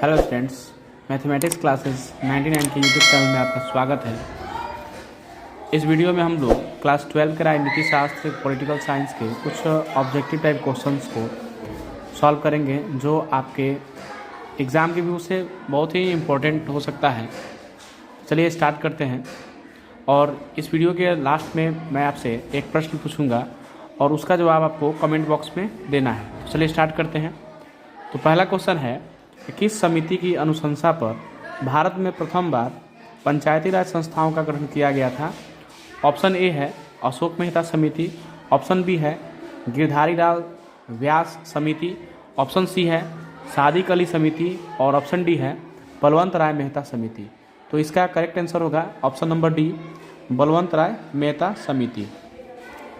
Hello students, mathematics classes 99 के YouTube channel में आपका स्वागत है। इस वीडियो में हम लोग क्लास 12 के राजनीति शास्त्र पॉलिटिकल साइंस के कुछ ऑब्जेक्टिव टाइप क्वेश्चंस को सॉल्व करेंगे जो आपके एग्ज़ाम के व्यू से बहुत ही इम्पोर्टेंट हो सकता है। चलिए स्टार्ट करते हैं। और इस वीडियो के लास्ट में मैं आपसे एक प्रश्न पूछूंगा और उसका जवाब आपको कमेंट बॉक्स में देना है। चलिए स्टार्ट करते हैं। तो पहला क्वेश्चन है, किस समिति की अनुशंसा पर भारत में प्रथम बार पंचायती राज संस्थाओं का गठन किया गया था? ऑप्शन ए है अशोक मेहता समिति, ऑप्शन बी है गिरधारी लाल व्यास समिति, ऑप्शन सी है सादिक अली समिति और ऑप्शन डी है बलवंत राय मेहता समिति। तो इसका करेक्ट आंसर होगा ऑप्शन नंबर डी, बलवंत राय मेहता समिति।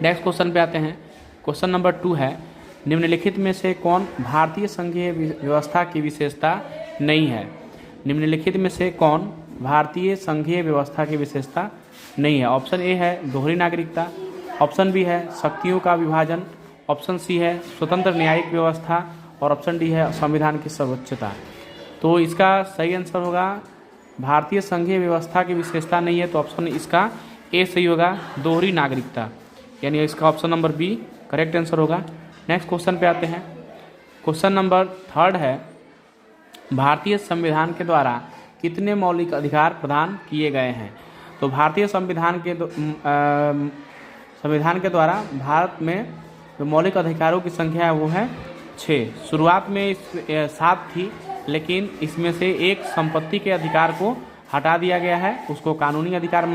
नेक्स्ट क्वेश्चन पे आते हैं। क्वेश्चन नंबर 2 है, निम्नलिखित में से कौन भारतीय संघीय व्यवस्था की विशेषता नहीं है? निम्नलिखित में से कौन भारतीय संघीय व्यवस्था की विशेषता नहीं है? ऑप्शन ए है दोहरी नागरिकता, ऑप्शन बी है शक्तियों का विभाजन, ऑप्शन सी है स्वतंत्र न्यायिक व्यवस्था और ऑप्शन डी है संविधान की सर्वोच्चता। तो इसका सही आंसर होगा भारतीय संघीय व्यवस्था की विशेषता नहीं है, तो ऑप्शन इसका ए सही होगा, दोहरी नागरिकता, यानी इसका option number B correct answer होगा। नेक्स्ट क्वेश्चन पे आते हैं। क्वेश्चन नंबर 3 है, भारतीय संविधान के द्वारा कितने मौलिक अधिकार प्रदान किए गए हैं? तो भारतीय संविधान के द्वारा भारत में जो मौलिक अधिकारों की संख्या है वो है 6। शुरुआत में 7 थी, लेकिन इसमें से एक संपत्ति के अधिकार को हटा दिया गया है, उसको कानूनी अधिकार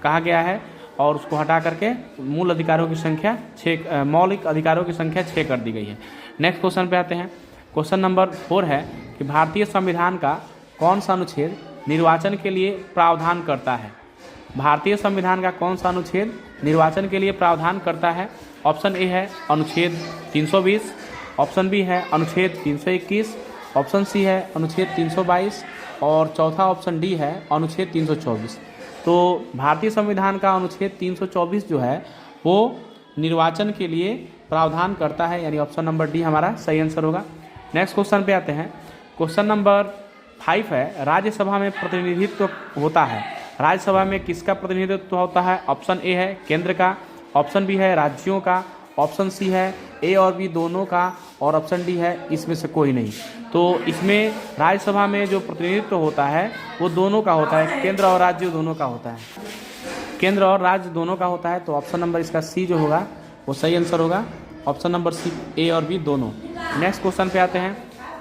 कहा गया है और उसको हटा करके मूल अधिकारों की संख्या 6, मौलिक अधिकारों की संख्या 6 कर दी गई है। नेक्स्ट क्वेश्चन पे आते हैं। क्वेश्चन नंबर 4 है कि भारतीय संविधान का कौन सा अनुच्छेद निर्वाचन के लिए प्रावधान करता है? भारतीय संविधान का कौन सा अनुच्छेद निर्वाचन के लिए प्रावधान करता है? ऑप्शन ए है अनुच्छेद 320, ऑप्शन बी है अनुच्छेद 321, ऑप्शन सी है अनुच्छेद 322 और चौथा ऑप्शन डी है अनुच्छेद 324। तो भारतीय संविधान का अनुच्छेद 324 जो है वो निर्वाचन के लिए प्रावधान करता है, यानी ऑप्शन नंबर डी हमारा सही आंसर होगा। नेक्स्ट क्वेश्चन पे आते हैं। क्वेश्चन नंबर 5 है, राज्यसभा में प्रतिनिधित्व होता है, राज्यसभा में किसका प्रतिनिधित्व होता है? ऑप्शन ए है केंद्र का, ऑप्शन बी है राज्यों का, ऑप्शन सी है ए और बी दोनों का और ऑप्शन डी है इसमें से कोई नहीं। तो इसमें राज्यसभा में जो प्रतिनिधित्व होता है वो दोनों का होता है, केंद्र और राज्य दोनों का होता है, केंद्र और राज्य दोनों का होता है। तो ऑप्शन नंबर इसका सी जो होगा वो सही आंसर होगा, ऑप्शन नंबर सी ए और बी दोनों। नेक्स्ट क्वेश्चन पे आते हैं।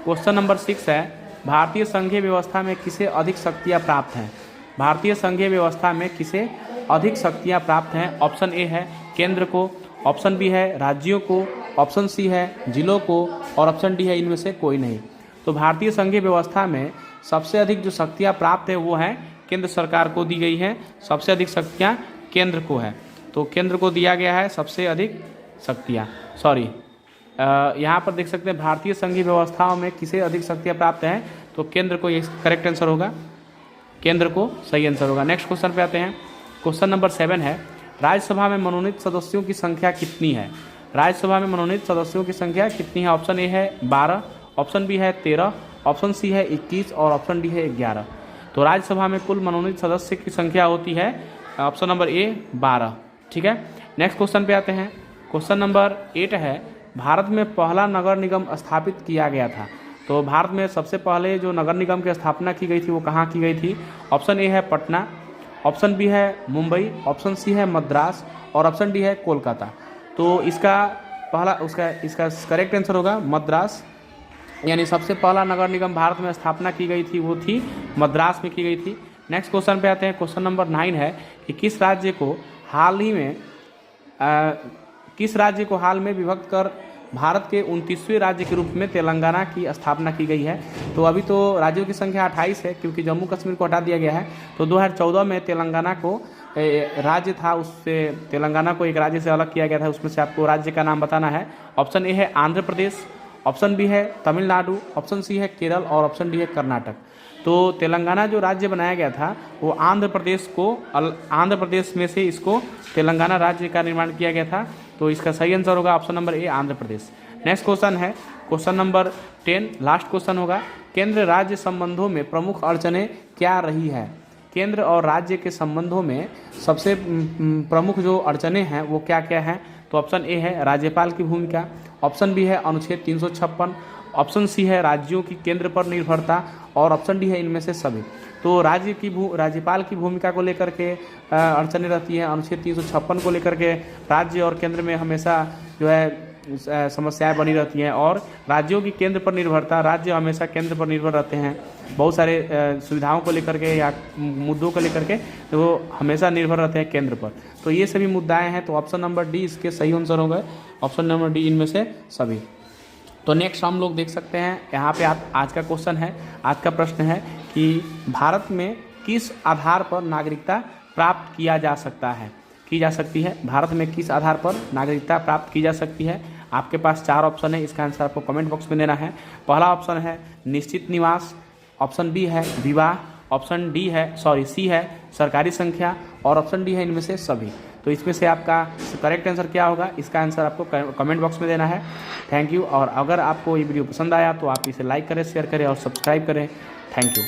क्वेश्चन नंबर 6 है, भारतीय संघीय व्यवस्था में किसे अधिक शक्तियाँ प्राप्त हैं? भारतीय संघीय व्यवस्था में किसे अधिक शक्तियाँ प्राप्त हैं? ऑप्शन ए है केंद्र को, ऑप्शन बी है राज्यों को, ऑप्शन सी है जिलों को और ऑप्शन डी है इनमें से कोई नहीं। तो भारतीय संघीय व्यवस्था में सबसे अधिक जो शक्तियाँ प्राप्त है वो है केंद्र सरकार को दी गई है, सबसे अधिक शक्तियाँ केंद्र को है। तो केंद्र को दिया गया है सबसे अधिक शक्तियाँ, यहाँ पर देख सकते हैं भारतीय संघीय व्यवस्थाओं में किसे अधिक शक्तियाँ प्राप्त हैं, तो केंद्र को ये करेक्ट आंसर होगा, केंद्र को सही आंसर होगा। नेक्स्ट क्वेश्चन पे आते हैं। क्वेश्चन नंबर 7 है, राज्यसभा में मनोनीत सदस्यों की संख्या कितनी है? राज्यसभा में मनोनीत सदस्यों की संख्या कितनी है? ऑप्शन ए है 12, ऑप्शन बी है 13, ऑप्शन सी है 21 और ऑप्शन डी है 11। तो राज्यसभा में कुल मनोनीत सदस्य की संख्या होती है ऑप्शन नंबर ए 12। ठीक है। नेक्स्ट क्वेश्चन पे आते हैं। क्वेश्चन नंबर 8 है, भारत में पहला नगर निगम स्थापित किया गया था। तो भारत में सबसे पहले जो नगर निगम की स्थापना की गई थी वो कहाँ की गई थी? ऑप्शन ए है पटना, ऑप्शन बी है मुंबई, ऑप्शन सी है मद्रास और ऑप्शन डी है कोलकाता। तो इसका करेक्ट आंसर होगा मद्रास, यानी सबसे पहला नगर निगम भारत में स्थापना की गई थी वो थी मद्रास में की गई थी। नेक्स्ट क्वेश्चन पे आते हैं। क्वेश्चन नंबर 9 है कि किस राज्य को हाल में विभक्त कर भारत के 29वें राज्य के रूप में तेलंगाना की स्थापना की गई है? तो अभी तो राज्यों की संख्या 28 है क्योंकि जम्मू कश्मीर को हटा दिया गया है। तो 2014 में तेलंगाना को राज्य था, उससे तेलंगाना को एक राज्य से अलग किया गया था, उसमें से आपको राज्य का नाम बताना है। ऑप्शन ए है आंध्र प्रदेश, ऑप्शन बी है तमिलनाडु, ऑप्शन सी है केरल और ऑप्शन डी है कर्नाटक। तो तेलंगाना जो राज्य बनाया गया था वो आंध्र प्रदेश में से इसको तेलंगाना राज्य का निर्माण किया गया था। तो इसका सही आंसर होगा option number A Andhra Pradesh. Next question है क्वेश्चन नंबर 10, लास्ट क्वेश्चन होगा। केंद्र राज्य संबंधों में प्रमुख अड़चनें क्या रही है? केंद्र और राज्य के संबंधों में सबसे प्रमुख जो अड़चनें हैं वो क्या क्या हैं? तो ऑप्शन ए है राज्यपाल की भूमिका, ऑप्शन बी है अनुच्छेद 356, ऑप्शन सी है राज्यों की केंद्र पर निर्भरता और ऑप्शन डी है इनमें से सभी। तो राज्यपाल की भूमिका को लेकर के अड़चनें रहती है, अनुच्छेद 356 को लेकर के राज्य और केंद्र में हमेशा जो है समस्याएं बनी रहती हैं, और राज्यों की केंद्र पर निर्भरता, राज्य हमेशा केंद्र पर निर्भर रहते हैं बहुत सारे सुविधाओं को लेकर के या मुद्दों को लेकर के, तो वो हमेशा निर्भर रहते हैं केंद्र पर। तो ये सभी मुद्दाएं हैं, तो ऑप्शन नंबर डी इसके सही आंसर हो गए, ऑप्शन नंबर डी इनमें से सभी। तो नेक्स्ट हम लोग देख सकते हैं यहाँ पे आज का क्वेश्चन है, आज का प्रश्न है कि भारत में किस आधार पर नागरिकता प्राप्त किया जा सकता है, की जा सकती है? भारत में किस आधार पर नागरिकता प्राप्त की जा सकती है? आपके पास 4 ऑप्शन है, इसका आंसर आपको कमेंट बॉक्स में देना है। पहला ऑप्शन है निश्चित निवास, ऑप्शन बी है विवाह, ऑप्शन सी है सरकारी संख्या और ऑप्शन डी है इनमें से सभी। तो इसमें से आपका करेक्ट आंसर क्या होगा, इसका आंसर आपको कमेंट बॉक्स में देना है। Thank you. और अगर आपको ये वीडियो पसंद आया तो आप इसे लाइक करें, शेयर करें और सब्सक्राइब करें। Thank you.